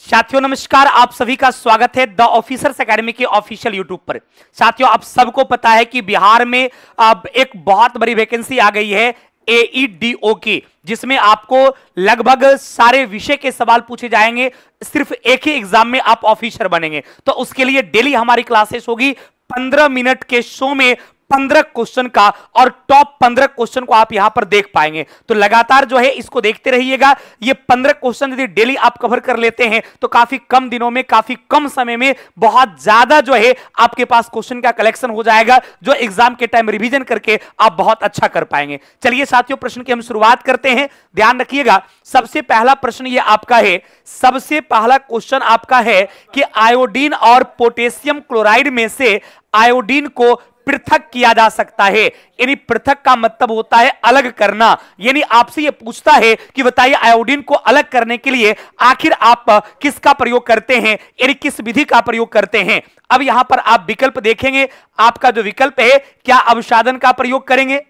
साथियों नमस्कार, आप सभी का स्वागत है द ऑफिसर्स एकेडमी के ऑफिशियल यूट्यूब पर। साथियों आप सबको पता है कि बिहार में अब एक बहुत बड़ी वैकेंसी आ गई है AEDO की, जिसमें आपको लगभग सारे विषय के सवाल पूछे जाएंगे। सिर्फ एक ही एग्जाम में आप ऑफिसर बनेंगे। तो उसके लिए डेली हमारी क्लासेस होगी। 15 मिनट के शो में 15 क्वेश्चन का और टॉप 15 क्वेश्चन को आप यहां पर देख पाएंगे। तो लगातार जो है इसको देखते रहिएगा। ये 15 क्वेश्चन यदि डेली आप कवर कर लेते हैं तो काफी कम दिनों में, काफी कम समय में बहुत ज्यादा जो है आपके पास क्वेश्चन का कलेक्शन हो जाएगा, जो एग्जाम के टाइम रिवीजन करके आप बहुत अच्छा कर पाएंगे। चलिए साथियों, प्रश्न की हम शुरुआत करते हैं। ध्यान रखिएगा, सबसे पहला प्रश्न ये आपका है। सबसे पहला क्वेश्चन आपका है कि आयोडीन और पोटेशियम क्लोराइड में से आयोडीन को पृथक किया जा सकता है। यानी पृथक का मतलब होता है अलग करना। यानी आपसे यह पूछता है कि बताइए आयोडीन को अलग करने के लिए आखिर आप किसका प्रयोग करते हैं, यानी किस विधि का प्रयोग करते हैं। अब यहां पर आप विकल्प देखेंगे। आपका जो विकल्प है, क्या अवसादन का प्रयोग करेंगे,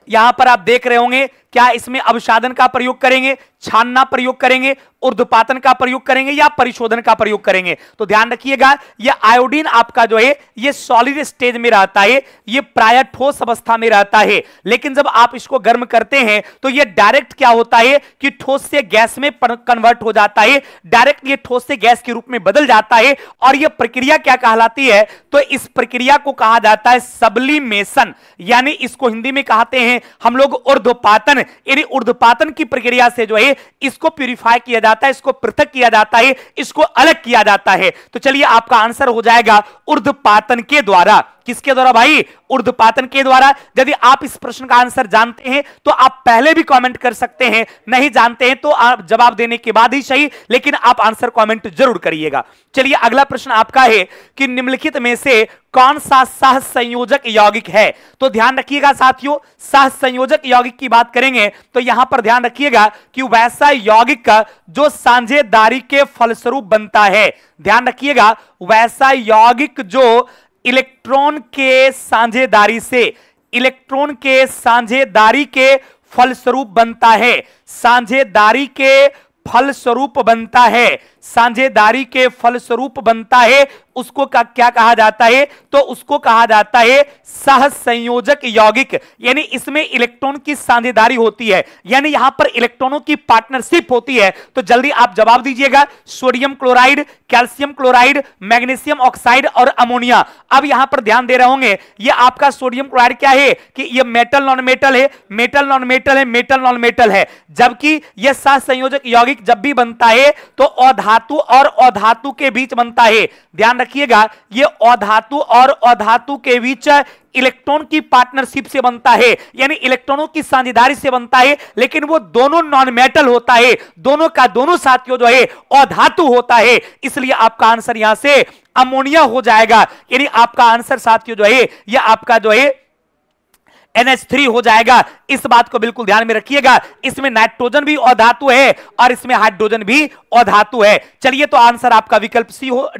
यहां पर आप देख रहे होंगे, क्या इसमें अवसादन का प्रयोग करेंगे, छानना प्रयोग करेंगे, ऊर्ध्वपातन का प्रयोग करेंगे या परिशोधन का प्रयोग करेंगे। तो ध्यान रखिएगा, यह आयोडीन आपका जो है ये सॉलिड स्टेज में रहता है, ये प्राय ठोस अवस्था में रहता है। लेकिन जब आप इसको गर्म करते हैं तो ये डायरेक्ट क्या होता है कि ठोस से गैस में कन्वर्ट हो जाता है। डायरेक्ट ये ठोस से गैस के रूप में बदल जाता है। और यह प्रक्रिया क्या कहलाती है, तो इस प्रक्रिया को कहा जाता है सब्लिमेशन। यानी इसको हिंदी में कहते हैं हम लोग ऊर्ध्वपातन। यानी ऊर्ध्वपातन की प्रक्रिया से जो है इसको प्यूरिफाई किया जाता है, इसको पृथक किया जाता है, इसको अलग किया जाता है। तो चलिए आपका आंसर हो जाएगा ऊर्ध्वपातन के द्वारा। किसके द्वारा भाई? ऊर्ध्वपातन के द्वारा। यदि आप इस प्रश्न का आंसर जानते हैं तो आप पहले भी कमेंट कर सकते हैं, नहीं जानते हैं तो आप जवाब देने के बाद ही सही, लेकिन आप आंसर कमेंट जरूर करिएगा। चलिए अगला प्रश्न आपका है कि निम्नलिखित में से कौन सा सहसंयोजक यौगिक है। तो ध्यान रखिएगा साथियों, सहसंयोजक यौगिक की बात करेंगे तो यहां पर ध्यान रखिएगा कि वैसा यौगिक का जो साझेदारी के फलस्वरूप बनता है। ध्यान रखिएगा, वैसा यौगिक जो इलेक्ट्रॉन के साझेदारी के फलस्वरूप बनता है। साझेदारी के फलस्वरूप बनता है, साझेदारी के फलस्वरूप बनता है, उसको क्या कहा जाता है, तो उसको कहा जाता है सहसंयोजक यौगिक। यानी इसमें इलेक्ट्रॉन की साझेदारी होती है, यानी यहां पर इलेक्ट्रॉनों की पार्टनरशिप होती है। तो जल्दी आप जवाब दीजिएगा। Sodium chloride, calcium chloride, magnesium oxide और अमोनिया। अब यहां पर ध्यान दे रहे होंगे, ये आपका सोडियम क्लोराइड क्या है कि ये मेटल नॉन मेटल है, मेटल नॉन मेटल है, मेटल नॉन मेटल है। जबकि यह सहसंयोजक यौगिक जब भी बनता है तो अधातु और अधातु के बीच बनता है। ध्यान रखिएगा, ये अधातु और अधातु के बीच इलेक्ट्रॉन की पार्टनरशिप से बनता है, यानी इलेक्ट्रॉनों की साझेदारी से बनता है। लेकिन वो दोनों नॉन मेटल होता है, दोनों का दोनों साथियों जो है अधातु होता है। इसलिए आपका आंसर यहां से अमोनिया हो जाएगा। यानी आपका आंसर साथियों जो है यह आपका जो है NH3 हो जाएगा। इस बात को बिल्कुल ध्यान में रखिएगा। इसमें नाइट्रोजन भी अधातु है और इसमें हाइड्रोजन भी अधातु है। चलिए तो आंसर आपका विकल्प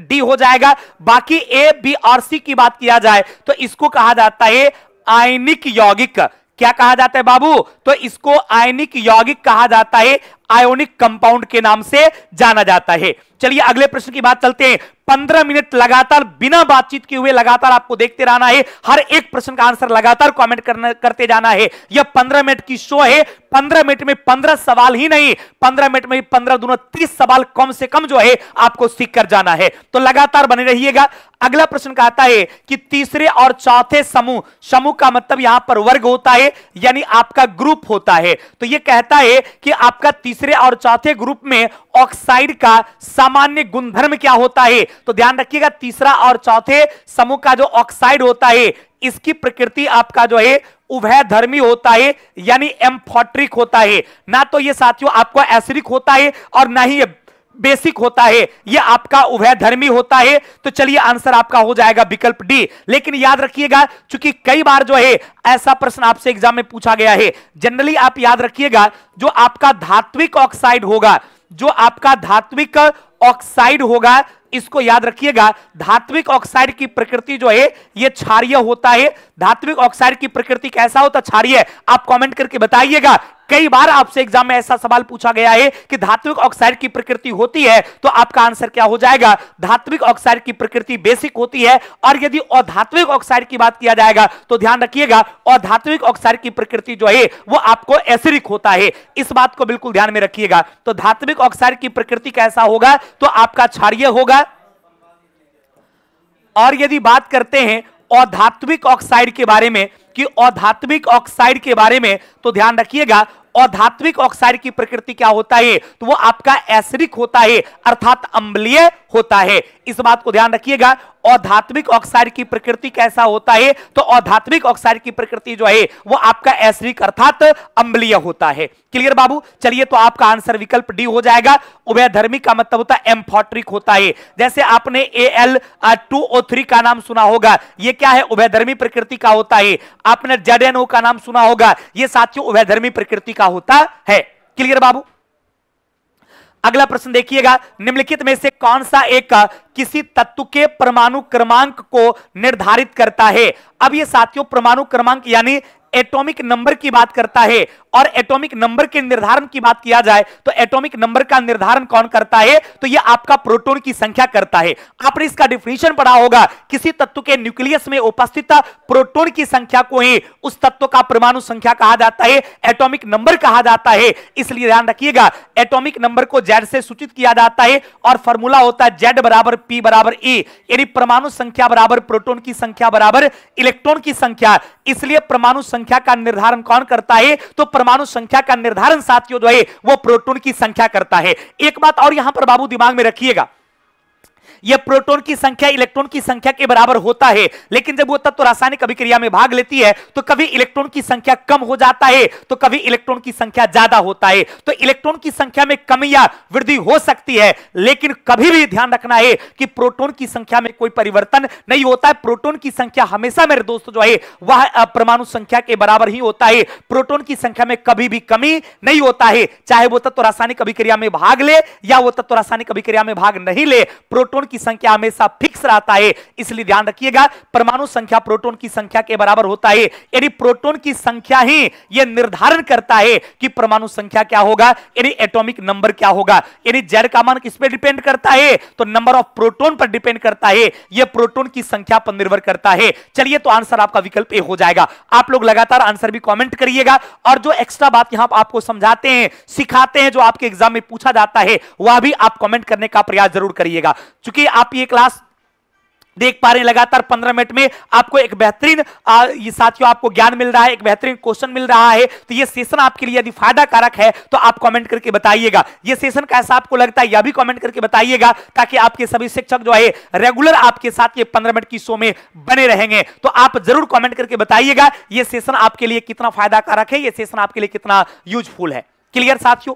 डी हो जाएगा। बाकी A, B और C की बात किया जाए तो इसको कहा जाता है आयनिक यौगिक। क्या कहा जाता है बाबू? तो इसको आयनिक यौगिक कहा जाता है, आयोनिक कंपाउंड के नाम से जाना जाता है। चलिए अगले प्रश्न की बात चलते हैं। 15 मिनट लगातार बिना बातचीत किए हुए लगातार आपको देखते रहना है। हर एक प्रश्न का आंसर लगातार कमेंट करते जाना है। यह 15 मिनट की शो है। 15 मिनट में 15 सवाल ही नहीं, 15 मिनट में 15 दूना 30 सवाल कम से कम जो है आपको सीख कर जाना है। तो लगातार बने रहिएगा। अगला प्रश्न कहता है कि तीसरे और चौथे समूह, समूह का मतलब यहां पर वर्ग होता है, यानी आपका ग्रुप होता है। तो यह कहता है कि आपका तीसरे और चौथे ग्रुप में ऑक्साइड का सामान्य गुणधर्म क्या होता है। तो ध्यान रखिएगा, तीसरा और चौथे समूह का जो ऑक्साइड होता है इसकी प्रकृति आपका जो है उभयधर्मी होता है, यानी एम्फोट्रिक होता है। ना तो ये साथियों आपको एसिडिक होता है और ना ही ये बेसिक होता है, ये आपका उभयधर्मी होता है। तो चलिए आंसर आपका हो जाएगा विकल्प डी। लेकिन याद रखिएगा, चूंकि कई बार जो है ऐसा प्रश्न आपसे एग्जाम में पूछा गया है, जनरली आप याद रखिएगा जो आपका धात्विक ऑक्साइड होगा, जो आपका धात्विक ऑक्साइड होगा, इसको याद रखिएगा। धात्विक ऑक्साइड की प्रकृति जो है यह क्षारीय होता है। धात्विक ऑक्साइड की प्रकृति कैसा होता है? क्षारीय। आप कमेंट करके बताइएगा कई बार आपसे एग्जाम में ऐसा सवाल पूछा गया है कि धात्विक ऑक्साइड की प्रकृति होती है, तो आपका आंसर क्या हो जाएगा? धात्विक ऑक्साइड की प्रकृति बेसिक होती है। और यदि अधात्विक ऑक्साइड की बात किया जाएगा तो ध्यान रखिएगा, अधात्विक ऑक्साइड की प्रकृति जो है वो आपको एसिडिक होता है। इस बात को बिल्कुल ध्यान में रखिएगा। तो धात्विक ऑक्साइड की प्रकृति कैसा होगा? तो आपका क्षारीय होगा। और यदि बात करते हैं अधात्विक ऑक्साइड के बारे में, कि अधात्विक ऑक्साइड के बारे में, तो ध्यान रखिएगा अधात्विक ऑक्साइड की प्रकृति क्या होता है? तो वो आपका एसिडिक होता है, अर्थात अम्लीय होता है। इस बात को ध्यान रखिएगा, अधात्विक ऑक्साइड की प्रकृति कैसा होता है? तो अधात्विक ऑक्साइड की प्रकृति जो है वो आपका एसिडिक अर्थात अम्लीय होता है। क्लियर बाबू? चलिए, तो आपका आंसर विकल्प डी हो जाएगा। उभयधर्मी का मतलब होता है एम्फोट्रिक होता है। जैसे आपने Al2O3 का नाम सुना होगा, ये क्या है? उभयधर्मी प्रकृति का होता है। आपने ZNO का नाम सुना होगा, ये साथियों उभयधर्मी प्रकृति का होता है। क्लियर बाबू? अगला प्रश्न देखिएगा, निम्नलिखित में से कौन सा एक किसी तत्व के परमाणु क्रमांक को निर्धारित करता है? अब ये साथियों परमाणु क्रमांक यानी एटॉमिक नंबर की बात करता है। और एटॉमिक नंबर के निर्धारण की बात किया जाए तो एटॉमिक नंबर का निर्धारण कौन करता है? तो ये आपका प्रोटॉन की संख्या करता है। आपने इसका डिफिनीशन पढ़ा होगा, किसी तत्व के न्यूक्लियस में उपस्थित प्रोटॉन की संख्या को ही उस तत्व का परमाणु संख्या कहा जाता है, एटॉमिक नंबर कहा जाता है। इसलिए ध्यान रखिएगा, एटॉमिक नंबर को Z से सूचित किया जाता है और फॉर्मूला होता है Z बराबर P बराबर E, यानी परमाणु संख्या बराबर प्रोटॉन की संख्या बराबर इलेक्ट्रॉन की संख्या। इसलिए परमाणु संख्या का निर्धारण कौन करता है? तो परमाणु संख्या का निर्धारण साथियों जो है वो प्रोटॉन की संख्या करता है। एक बात और यहां पर बाबू दिमाग में रखिएगा, यह प्रोटॉन की संख्या इलेक्ट्रॉन की संख्या के बराबर होता है, लेकिन जब वो तत्व रासायनिक अभिक्रिया में भाग लेती है तो कभी इलेक्ट्रॉन की संख्या कम हो जाता है तो कभी इलेक्ट्रॉन की संख्या ज्यादा होता है। तो इलेक्ट्रॉन की संख्या में कमी या वृद्धि हो सकती है, लेकिन कभी भी ध्यान रखना है कि प्रोटॉन की संख्या में कोई परिवर्तन नहीं होता है। प्रोटॉन की संख्या हमेशा मेरे दोस्तों जो है वह परमाणु संख्या के बराबर ही होता है। प्रोटॉन की संख्या में कभी भी कमी नहीं होता है, चाहे वो तत्व रासायनिक अभिक्रिया में भाग ले या वो तत्व रासायनिक अभिक्रिया में भाग नहीं ले, प्रोटॉन की संख्या हमेशा फिक्स रहता है। इसलिए ध्यान रखिएगा, परमाणु संख्या प्रोटॉन की संख्या के बराबर होता है, यानी प्रोटॉन की संख्या ही यह निर्धारण करता है कि परमाणु संख्या क्या होगा, यानी एटॉमिक नंबर क्या होगा। यानी Z का मान किस पे डिपेंड करता है? तो नंबर ऑफ प्रोटॉन पर डिपेंड करता है, यह प्रोटॉन की संख्या पर निर्भर करता है। चलिए, तो आंसर आपका विकल्प ए हो जाएगा। आप लोग लगातार आंसर भी कमेंट करिएगा और जो एक्स्ट्रा बात यहां आपको समझाते हैं, सिखाते हैं, जो आपके एग्जाम में पूछा जाता है, वह भी आप कमेंट करने का प्रयास जरूर करिएगा। चूंकि आप ये क्लास देख पा रहे हैं लगातार 15 मिनट में आपको एक बेहतरीन ये साथियों आपको ज्ञान मिल रहा है, एक बेहतरीन क्वेश्चन मिल रहा है। तो ये सेशन आपके लिए यदि फायदा कारक है तो आप कमेंट करके बताइएगा। ये सेशन कैसा आपको लगता है यह भी कमेंट करके बताइएगा, ताकि आपके सभी शिक्षक जो है रेगुलर आपके साथ ये 15 मिनट की शो में बने रहेंगे। तो आप जरूर कमेंट करके बताइएगा ये सेशन आपके लिए कितना फायदा कारक है, ये सेशन आपके लिए कितना यूजफुल है। क्लियर साथियों?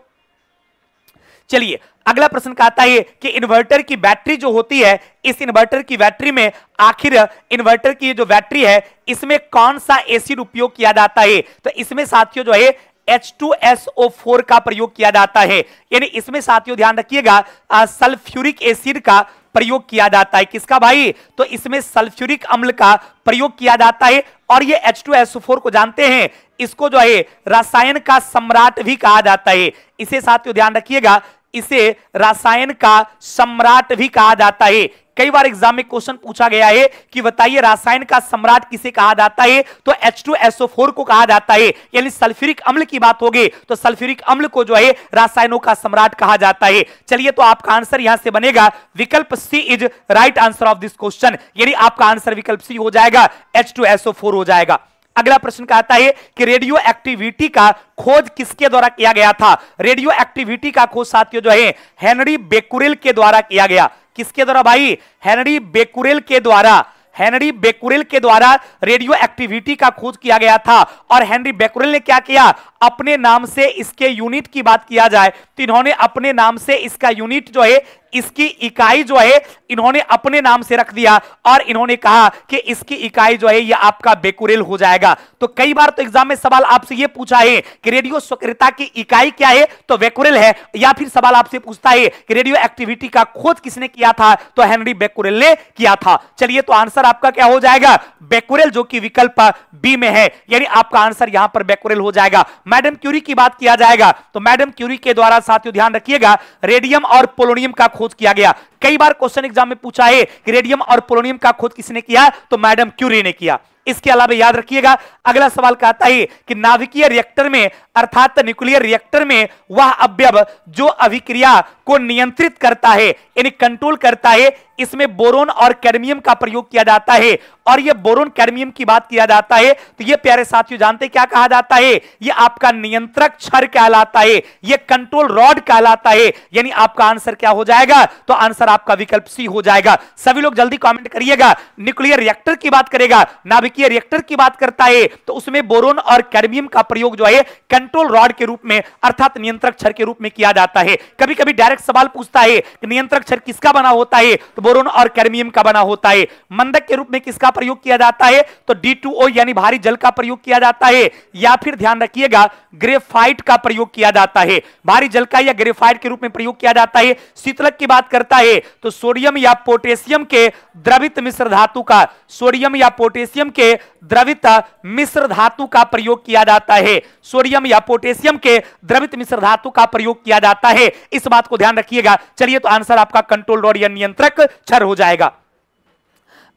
चलिए, अगला प्रश्न कहता है कि इन्वर्टर की बैटरी जो होती है, इस इन्वर्टर की बैटरी में आखिर इन्वर्टर की जो बैटरी है इसमें कौन सा एसिड उपयोग किया जाता है? तो इसमें साथियों जो है H2SO4 का प्रयोग किया जाता है। यानी इसमें साथियों ध्यान रखिएगा सल्फ्यूरिक एसिड का प्रयोग किया जाता है। किसका भाई? तो इसमें सल्फ्यूरिक अम्ल का प्रयोग किया जाता है। और ये H2SO4 को जानते हैं, इसको जो है रसायन का सम्राट भी कहा जाता है। इसे साथियों ध्यान रखिएगा, इसे रसायन का सम्राट भी कहा जाता है। कई बार एग्जाम में क्वेश्चन पूछा गया है कि बताइए रसायन का सम्राट किसे कहा जाता है? तो H2SO4 को कहा जाता है। यानी सल्फ्यूरिक अम्ल की बात होगी तो सल्फ्यूरिक अम्ल को जो है रसायनों का सम्राट कहा जाता है। चलिए, तो आपका आंसर यहां से बनेगा विकल्प C is right answer of this question. यानी आपका आंसर विकल्प सी हो जाएगा, H2SO4 हो जाएगा। अगला प्रश्न कहता है कि रेडियो एक्टिविटी का खोज किसके द्वारा किया गया था? रेडियो एक्टिविटी का खोज साथियों जो है हेनरी बेकुरेल के द्वारा किया गया। किसके द्वारा भाई? हेनरी बेकुरेल के द्वारा। हेनरी बेकुरेल के द्वारा रेडियो एक्टिविटी का खोज किया गया था। और हेनरी बेकुरेल ने क्या किया? अपने नाम से इसके यूनिट की बात किया जाए तो इन्होंने अपने नाम से इसका यूनिट जो है इसकी इकाई जो है इन्होंने अपने नाम से रख दिया और इन्होंने कहा कि इसकी इकाई जो है ये आपका बेकुरेल हो जाएगा। तो कई बार तो एग्जाम में सवाल आपसे ये पूछा है कि रेडियो सक्रियता की इकाई क्या है, तो बेकुरेल है, या फिर सवाल आपसे पूछता है कि रेडियो एक्टिविटी का खोज किसने किया था, तो हेनरी बेकुरेल ने किया था। चलिए तो आंसर आपका क्या हो जाएगा, बेकुरेल, जो कि विकल्प बी में है, यानी आपका आंसर यहां पर बेकुरेल हो जाएगा। मैडम क्यूरी की बात किया जाएगा तो मैडम क्यूरी के द्वारा साथियों ध्यान रखिएगा रेडियम और पोलोनियम का खोज किया गया। कई बार क्वेश्चन एग्जाम में पूछा है कि रेडियम और पोलोनियम का खोज किसने किया, तो मैडम क्यूरी ने किया। इसके अलावा याद रखिएगा अगला सवाल कहता है कि नाभिकीय रिएक्टर में अर्थात न्यूक्लियर रिएक्टर में वह अवयव जो अभिक्रिया को नियंत्रित करता है यानी कंट्रोल करता है, इसमें बोरोन और कैडमियम का प्रयोग किया जाता है। और यह बोरोन कैडमियम की बात किया जाता है तो यह प्यारे साथियों जानते क्या कहा जाता है, यह आपका नियंत्रक छड़ कहलाता है, यह कंट्रोल रॉड कहलाता है। यानी आपका आंसर क्या हो जाएगा, तो आंसर आपका विकल्प सी हो जाएगा। सभी लोग जल्दी कमेंट करिएगा। न्यूक्लियर रिएक्टर की बात करेगा, नाभिकीय रिएक्टर की बात करता है तो उसमें बोरोन और कैडमियम का प्रयोग जो है कंट्रोल रॉड के रूप में अर्थात नियंत्रक छड़ के रूप में किया जाता है। कभी कभी डायरेक्ट सवाल पूछता है कि नियंत्रक छड़ किसका बना होता है, तो बोरोन और कैडमियम का बना होता है। मंदक के रूप में किसका प्रयोग किया जाता है, तो D2O यानी भारी जल का प्रयोग किया जाता है, या फिर ध्यान रखिएगा ग्रेफाइट का प्रयोग किया जाता है। भारी जल का या ग्रेफाइट के रूप में प्रयोग किया जाता है। शीतलक की बात करता है तो सोडियम या पोटेशियम के द्रवित मिश्र धातु का, सोडियम या पोटेशियम के द्रवित मिश्र धातु का प्रयोग किया जाता है। सोडियम या पोटेशियम के द्रवित मिश्र धातु का प्रयोग किया जाता है, इस बात को ध्यान रखिएगा। चलिए तो आंसर आपका कंट्रोल रॉड या नियंत्रक छड़ हो जाएगा।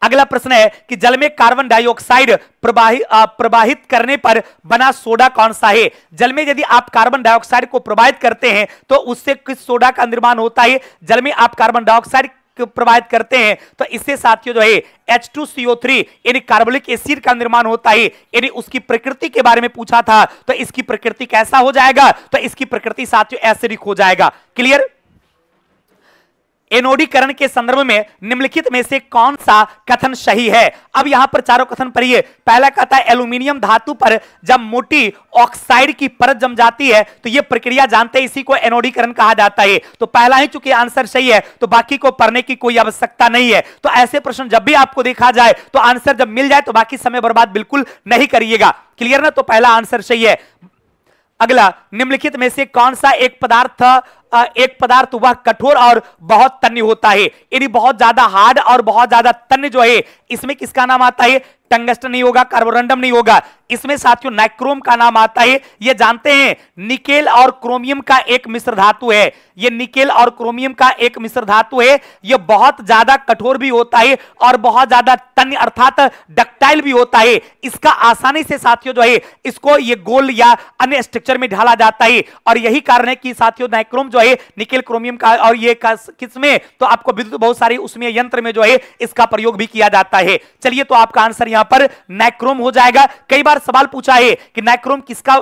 अगला प्रश्न है कि जल में कार्बन डाइऑक्साइड प्रवाहित करने पर बना सोडा कौन सा है। जल में यदि आप कार्बन डाइऑक्साइड को प्रवाहित करते हैं तो उससे किस सोडा का निर्माण होता है। जल में आप कार्बन डाइऑक्साइड प्रवाहित करते हैं तो इससे साथियों जो है H2CO3 यानी कार्बोनिक एसिड का निर्माण होता है। यानी उसकी प्रकृति के बारे में पूछा था तो इसकी प्रकृति कैसा हो जाएगा, तो इसकी प्रकृति साथियों एसिडिक हो जाएगा। क्लियर। एनोडीकरण के संदर्भ में निम्नलिखित में से कौन सा कथन सही है। अब यहां पर चारों कथन पढ़िए। पहला कहता है एल्यूमिनियम धातु पर जब मोटी ऑक्साइड की परत जम जाती है तो यह प्रक्रिया जानते हैं, इसी को एनोडीकरण कहा जाता है। तो पहला ही चूंकि आंसर सही है तो बाकी को पढ़ने की कोई आवश्यकता नहीं है। तो ऐसे प्रश्न जब भी आपको देखा जाए तो आंसर जब मिल जाए तो बाकी समय बर्बाद बिल्कुल नहीं करिएगा। क्लियर ना, तो पहला आंसर सही है। अगला, निम्नलिखित में से कौन सा एक पदार्थ वह कठोर और बहुत तन्य होता है। यानी बहुत ज्यादा हार्ड और बहुत ज्यादा तन्य जो है, इसमें किसका नाम आता है, टंगस्टन नहीं होगा, कार्बोरंडम नहीं होगा, इसमें साथियों नाइक्रोम का नाम आता है। ये जानते हैं निकेल और क्रोमियम का एक मिश्र धातु है। ये निकेल और क्रोमियम का एक मिश्र धातु है। ये बहुत ज्यादा कठोर भी होता है और बहुत ज्यादा तन्य अर्थात डक्टाइल भी होता है। इसका आसानी से साथियों जो है इसको ये गोल या अन्य स्ट्रक्चर में ढाला जाता है और यही कारण है कि साथियों नाइक्रोम जो है निकेल क्रोमियम का और ये किसमें, तो आपको विद्युत बहुत सारी उसमें यंत्र में जो है इसका प्रयोग भी किया जाता है। चलिए तो आपका आंसर यहां पर नाइक्रोम हो जाएगा। कई बार सवाल पूछा है कि नाइक्रोम किसका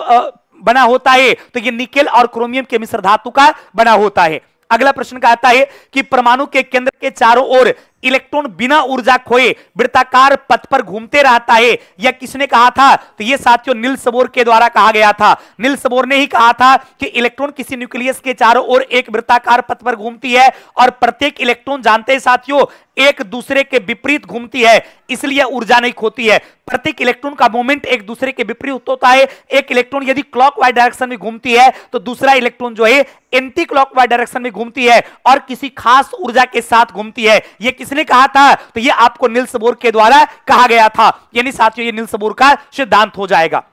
बना होता है, तो ये निकेल और क्रोमियम के मिश्र धातु का बना होता है। अगला प्रश्न कहता है कि परमाणु के केंद्र के चारों ओर इलेक्ट्रॉन बिना ऊर्जा खोए वृत्ताकार पथ पर घूमते रहता है। यह किसने कहा था, तो यह साथियों नील्स बोर के द्वारा कहा गया था। नील्स बोर ने ही कहा था कि इलेक्ट्रॉन किसी न्यूक्लियस के चारों ओर एक वृत्ताकार पथ पर घूमती है और प्रत्येक इलेक्ट्रॉन जानते हैं साथियों एक दूसरे के विपरीत घूमती है, इसलिए ऊर्जा नहीं खोती है। प्रत्येक इलेक्ट्रॉन का मूवमेंट एक दूसरे के विपरीत होता है। एक इलेक्ट्रॉन यदि क्लॉकवाइज डायरेक्शन में घूमती है तो दूसरा इलेक्ट्रॉन जो है एंटी क्लॉकवाइज डायरेक्शन में घूमती है और किसी खास ऊर्जा के साथ घूमती है। यह किसने कहा था, तो यह आपको नील्स बोर के द्वारा कहा गया था। यानी साथियों ये नील्स बोर का सिद्धांत हो जाएगा।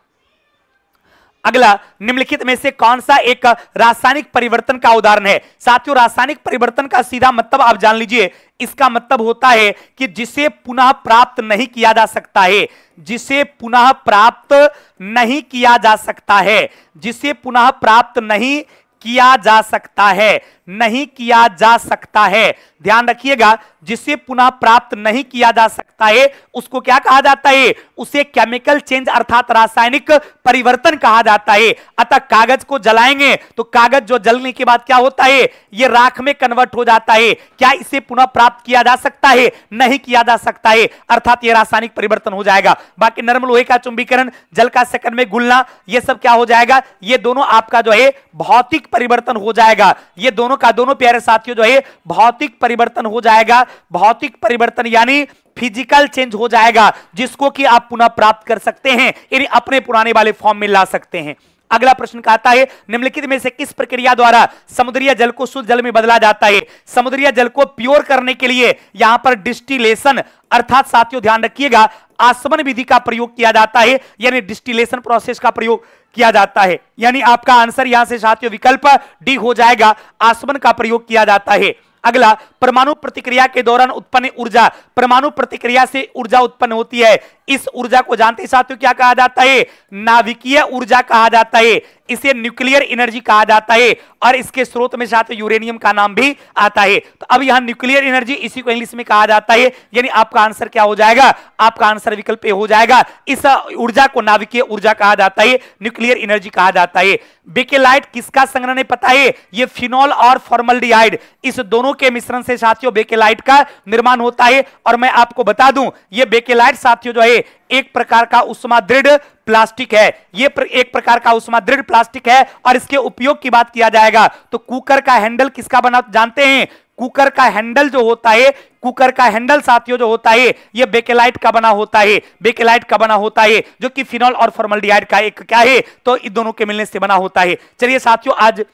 अगला, निम्नलिखित में से कौन सा एक रासायनिक परिवर्तन का उदाहरण है। साथियों रासायनिक परिवर्तन का सीधा मतलब आप जान लीजिए, इसका मतलब होता है कि जिसे पुनः प्राप्त नहीं किया जा सकता है, जिसे पुनः प्राप्त नहीं किया जा सकता है, जिसे पुनः प्राप्त नहीं किया जा सकता है, नहीं किया जा सकता है। ध्यान रखिएगा, जिसे पुनः प्राप्त नहीं किया जा सकता है उसको क्या कहा जाता है, उसे केमिकल चेंज अर्थात रासायनिक परिवर्तन कहा जाता है। अतः कागज को जलाएंगे तो कागज जो जलने के बाद क्या होता है, यह राख में कन्वर्ट हो जाता है। क्या इसे पुनः प्राप्त किया जा सकता है? नहीं किया जा सकता है, अर्थात यह रासायनिक परिवर्तन हो जाएगा। बाकी नरम लोहे का चुंबकीकरण, जल का सेकंड में घुलना, यह सब क्या हो जाएगा, ये दोनों आपका जो है भौतिक परिवर्तन हो जाएगा। ये दोनों का दोनों प्यारे साथियों जो है भौतिक परिवर्तन हो जाएगा। भौतिक परिवर्तन यानी फिजिकल चेंज हो जाएगा, जिसको कि आप पुनः प्राप्त कर सकते हैं, यानी अपने पुराने वाले फॉर्म में ला सकते हैं। अगला प्रश्न कहता है निम्नलिखित में से किस प्रक्रिया द्वारा समुद्री जल को शुद्ध जल में बदला जाता है? समुद्री जल को प्योर करने के लिए यहां पर डिस्टिलेशन अर्थात साथियों ध्यान रखिएगा आसवन विधि का प्रयोग किया जाता है, यानी डिस्टिलेशन प्रोसेस का प्रयोग किया जाता है। यानी आपका आंसर यहां से साथियों विकल्प डी हो जाएगा, आसवन का प्रयोग किया जाता है। अगला, परमाणु प्रतिक्रिया के दौरान उत्पन्न ऊर्जा, परमाणु प्रतिक्रिया से ऊर्जा उत्पन्न होती है। इस ऊर्जा को जानते हैं साथियों क्या कहा जाता है? नाभिकीय ऊर्जा कहा जाता है, इसे न्यूक्लियर एनर्जी कहा जाता है, और इसके स्रोत में साथियों यूरेनियम का नाम भी आता है। तो अब यहां न्यूक्लियर एनर्जी इसी को इंग्लिश में कहा जाता है, यानी आपका आंसर क्या हो जाएगा? आपका आंसर विकल्प ए हो जाएगा। इस ऊर्जा को नाभिकीय ऊर्जा कहा जाता है, न्यूक्लियर एनर्जी कहा जाता है। बेकेलाइट किसका संग्रहण है पता है? ये फिनॉल और फॉर्मल्डिहाइड, इस दोनों के मिश्रण से साथियों बेकेलाइट का निर्माण होता है। और मैं आपको बता दूं ये बेकेलाइट साथियों जो है एक प्रकार का उष्मादृढ़ प्लास्टिक है। ये एक प्रकार का उष्मादृढ़ प्लास्टिक है, और इसके उपयोग की बात किया जाएगा तो कुकर का हैंडल किसका बना जानते हैं? कुकर का हैंडल जो होता है, कुकर का हैंडल साथियों जो होता है ये बेकेलाइट का बना होता है, बेकेलाइट का बना होता है, जो कि फिनॉल और फॉर्मल्डिहाइड का एक क्या है, तो इन दोनों के मिलने से बना होता है। चलिए साथियों आज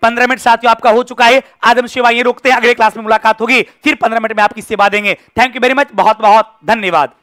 15 मिनट साथियों आपका हो चुका है। आज हम सेवा ये रोकते हैं, अगले क्लास में मुलाकात होगी, फिर 15 मिनट में आपकी सेवा देंगे। थैंक यू वेरी मच, बहुत बहुत धन्यवाद।